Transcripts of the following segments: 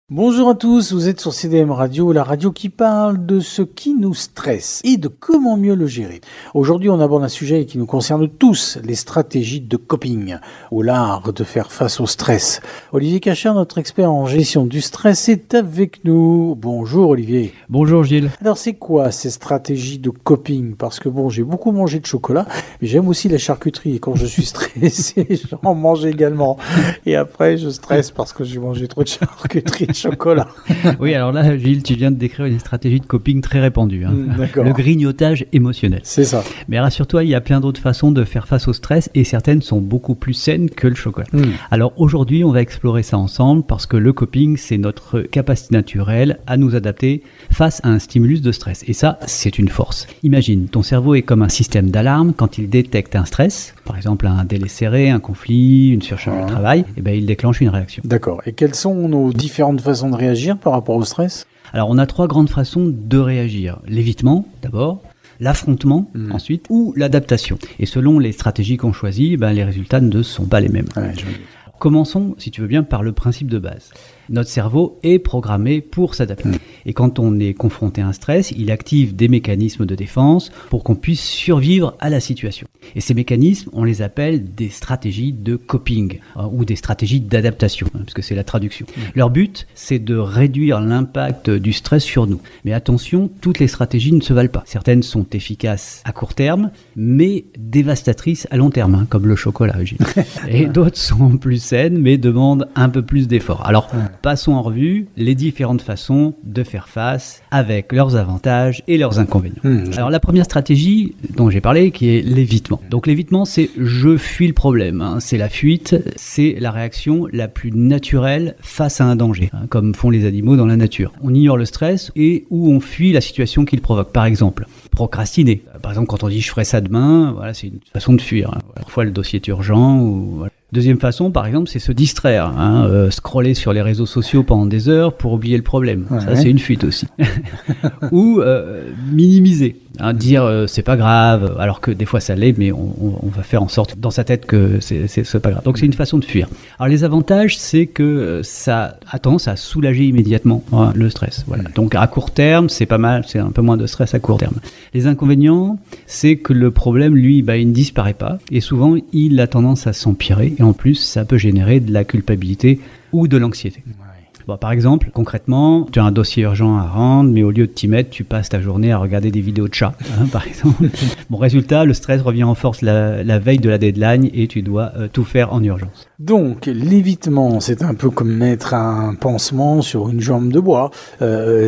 Bonjour à tous, vous êtes sur CDM Radio, la radio qui parle de ce qui nous stresse et de comment mieux le gérer. Aujourd'hui, on aborde un sujet qui nous concerne tous, les stratégies de coping, ou l'art de faire face au stress. Olivier Cachin, notre expert en gestion du stress, est avec nous. Bonjour Olivier. Bonjour Gilles. Alors c'est quoi ces stratégies de coping? Parce que bon, j'ai beaucoup mangé de chocolat, mais j'aime aussi la charcuterie et quand je suis stressé, j'en mange également. Et après, je stresse parce que j'ai mangé trop de charcuterie. Chocolat. Oui, alors là, Gilles, tu viens de décrire une stratégie de coping très répandue. D'accord. Le grignotage émotionnel. C'est ça. Mais rassure-toi, il y a plein d'autres façons de faire face au stress et certaines sont beaucoup plus saines que le chocolat. Alors aujourd'hui, on va explorer ça ensemble parce que le coping, c'est notre capacité naturelle à nous adapter face à un stimulus de stress. Et ça, c'est une force. Imagine, ton cerveau est comme un système d'alarme quand il détecte un stress, par exemple un délai serré, un conflit, une surcharge de travail, et ben, il déclenche une réaction. D'accord. Et quelles sont nos différentes façons de réagir par rapport au stress? Alors, on a trois grandes façons de réagir. L'évitement, d'abord, l'affrontement, ensuite, ou l'adaptation. Et selon les stratégies qu'on choisit, ben, les résultats ne sont pas les mêmes. Ouais, Commençons, si tu veux bien, par le principe de base. Notre cerveau est programmé pour s'adapter. Et quand on est confronté à un stress, il active des mécanismes de défense pour qu'on puisse survivre à la situation. Et ces mécanismes, on les appelle des stratégies de coping ou des stratégies d'adaptation, parce que c'est la traduction. Leur but, c'est de réduire l'impact du stress sur nous. Mais attention, toutes les stratégies ne se valent pas. Certaines sont efficaces à court terme, mais dévastatrices à long terme, comme le chocolat. Et d'autres sont plus saines, mais demandent un peu plus d'efforts. Alors, passons en revue les différentes façons de faire face avec leurs avantages et leurs inconvénients. Alors la première stratégie dont j'ai parlé, qui est l'évitement. Donc l'évitement, c'est je fuis le problème. C'est la fuite, c'est la réaction la plus naturelle face à un danger, comme font les animaux dans la nature. On ignore le stress et où on fuit la situation qu'il provoque. Par exemple, procrastiner. Par exemple, quand on dit je ferai ça demain, voilà, c'est une façon de fuir. Parfois le dossier est urgent ou voilà. Deuxième façon, par exemple, c'est se distraire, scroller sur les réseaux sociaux pendant des heures pour oublier le problème. Ouais. Ça, c'est une fuite aussi. Ou minimiser, dire c'est pas grave, alors que des fois ça l'est, mais on va faire en sorte dans sa tête que c'est pas grave. Donc c'est une façon de fuir. Alors les avantages, c'est que ça a tendance à soulager immédiatement le stress. Voilà. Donc à court terme, c'est pas mal, c'est un peu moins de stress à court terme. Les inconvénients, c'est que le problème, lui, il ne disparaît pas et souvent il a tendance à s'empirer. Et en plus, ça peut générer de la culpabilité ou de l'anxiété. Bon, par exemple, concrètement, tu as un dossier urgent à rendre, mais au lieu de t'y mettre, tu passes ta journée à regarder des vidéos de chats, par exemple. Bon, résultat, le stress revient en force la veille de la deadline et tu dois tout faire en urgence. Donc, l'évitement, c'est un peu comme mettre un pansement sur une jambe de bois.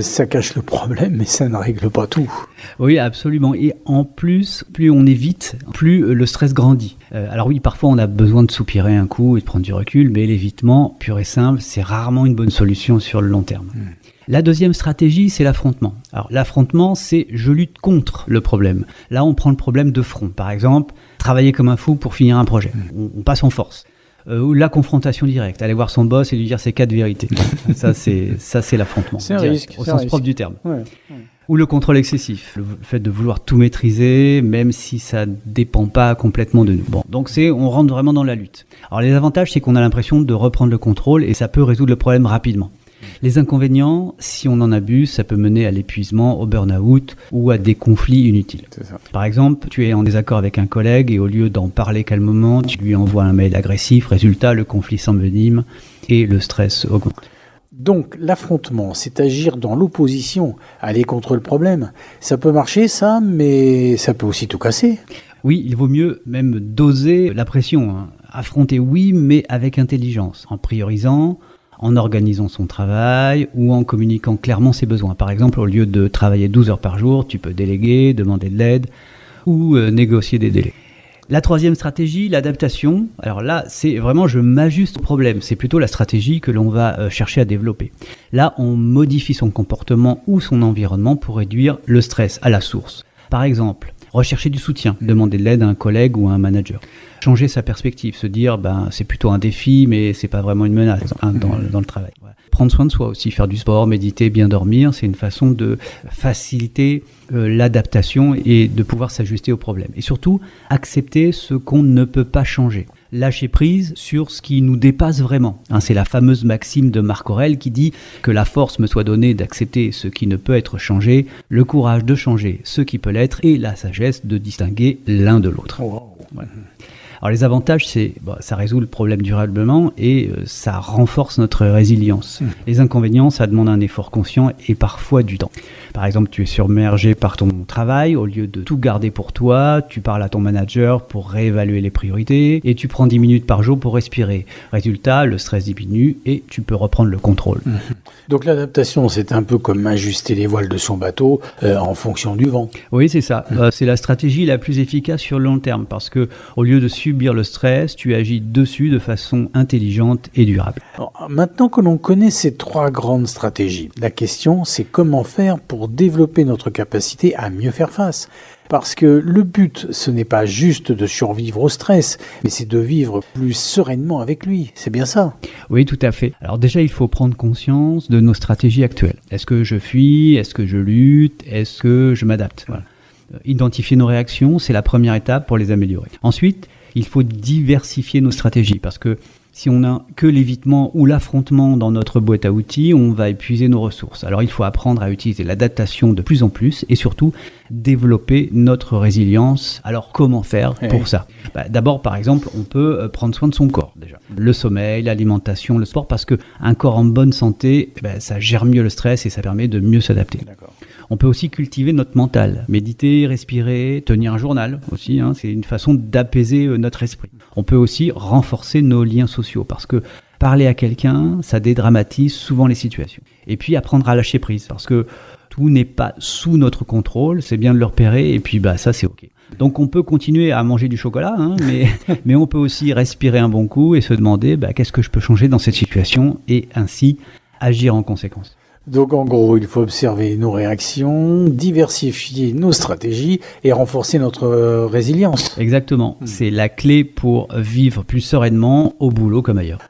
Ça cache le problème, mais ça ne règle pas tout. Oui, absolument. Et en plus, plus on évite, plus le stress grandit. Alors oui, parfois on a besoin de soupirer un coup et de prendre du recul, mais l'évitement, pur et simple, c'est rarement une bonne solution sur le long terme. La deuxième stratégie, c'est l'affrontement. Alors l'affrontement, c'est je lutte contre le problème. Là, on prend le problème de front. Par exemple, travailler comme un fou pour finir un projet. On passe en force. Ou la confrontation directe, aller voir son boss et lui dire ses 4 vérités. Ça, c'est l'affrontement. C'est un risque. Au sens propre du terme. Ouais. Ou le contrôle excessif, le fait de vouloir tout maîtriser, même si ça ne dépend pas complètement de nous. Bon, donc on rentre vraiment dans la lutte. Alors les avantages, c'est qu'on a l'impression de reprendre le contrôle et ça peut résoudre le problème rapidement. Les inconvénients, si on en abuse, ça peut mener à l'épuisement, au burn-out ou à des conflits inutiles. C'est ça. Par exemple, tu es en désaccord avec un collègue et au lieu d'en parler calmement, tu lui envoies un mail agressif. Résultat, le conflit s'envenime et le stress augmente. Donc, l'affrontement, c'est agir dans l'opposition, aller contre le problème. Ça peut marcher, ça, mais ça peut aussi tout casser. Oui, il vaut mieux même doser la pression. Affronter, oui, mais avec intelligence, en priorisant, en organisant son travail ou en communiquant clairement ses besoins. Par exemple, au lieu de travailler 12 heures par jour, tu peux déléguer, demander de l'aide ou négocier des délais. La troisième stratégie, l'adaptation. Alors là, c'est vraiment je m'ajuste au problème. C'est plutôt la stratégie que l'on va chercher à développer. Là, on modifie son comportement ou son environnement pour réduire le stress à la source. Par exemple, rechercher du soutien, demander de l'aide à un collègue ou à un manager. Changer sa perspective, se dire c'est plutôt un défi, mais c'est pas vraiment une menace dans le travail. Voilà. Prendre soin de soi aussi, faire du sport, méditer, bien dormir, c'est une façon de faciliter l'adaptation et de pouvoir s'ajuster aux problèmes. Et surtout, accepter ce qu'on ne peut pas changer. lâcher prise sur ce qui nous dépasse vraiment. C'est la fameuse maxime de Marc Aurèle qui dit que la force me soit donnée d'accepter ce qui ne peut être changé, le courage de changer ce qui peut l'être et la sagesse de distinguer l'un de l'autre. Wow. Ouais. Alors les avantages, c'est ça résout le problème durablement et ça renforce notre résilience. Les inconvénients, ça demande un effort conscient et parfois du temps. Par exemple, tu es submergé par ton travail, au lieu de tout garder pour toi, tu parles à ton manager pour réévaluer les priorités et tu prends 10 minutes par jour pour respirer. Résultat, le stress diminue et tu peux reprendre le contrôle. Donc l'adaptation, c'est un peu comme ajuster les voiles de son bateau en fonction du vent. Oui, c'est ça. C'est la stratégie la plus efficace sur le long terme parce que au lieu de subir le stress, tu agis dessus de façon intelligente et durable. Alors, maintenant que l'on connaît ces 3 grandes stratégies, la question, c'est comment faire pour développer notre capacité à mieux faire face. Parce que le but, ce n'est pas juste de survivre au stress, mais c'est de vivre plus sereinement avec lui. C'est bien ça? Oui, tout à fait. Alors déjà, il faut prendre conscience de nos stratégies actuelles. Est-ce que je fuis? Est-ce que je lutte? Est-ce que je m'adapte? Voilà. Identifier nos réactions, c'est la première étape pour les améliorer. Ensuite, il faut diversifier nos stratégies parce que si on n'a que l'évitement ou l'affrontement dans notre boîte à outils, on va épuiser nos ressources. Alors il faut apprendre à utiliser l'adaptation de plus en plus et surtout développer notre résilience. Alors comment faire pour ça? D'abord, par exemple, on peut prendre soin de son corps déjà. Le sommeil, l'alimentation, le sport, parce qu'un corps en bonne santé, ça gère mieux le stress et ça permet de mieux s'adapter. D'accord. On peut aussi cultiver notre mental, méditer, respirer, tenir un journal aussi, c'est une façon d'apaiser notre esprit. On peut aussi renforcer nos liens sociaux parce que parler à quelqu'un, ça dédramatise souvent les situations. Et puis apprendre à lâcher prise parce que tout n'est pas sous notre contrôle, c'est bien de le repérer et puis ça c'est ok. Donc on peut continuer à manger du chocolat, mais on peut aussi respirer un bon coup et se demander qu'est-ce que je peux changer dans cette situation et ainsi agir en conséquence. Donc en gros, il faut observer nos réactions, diversifier nos stratégies et renforcer notre résilience. Exactement, c'est la clé pour vivre plus sereinement au boulot comme ailleurs.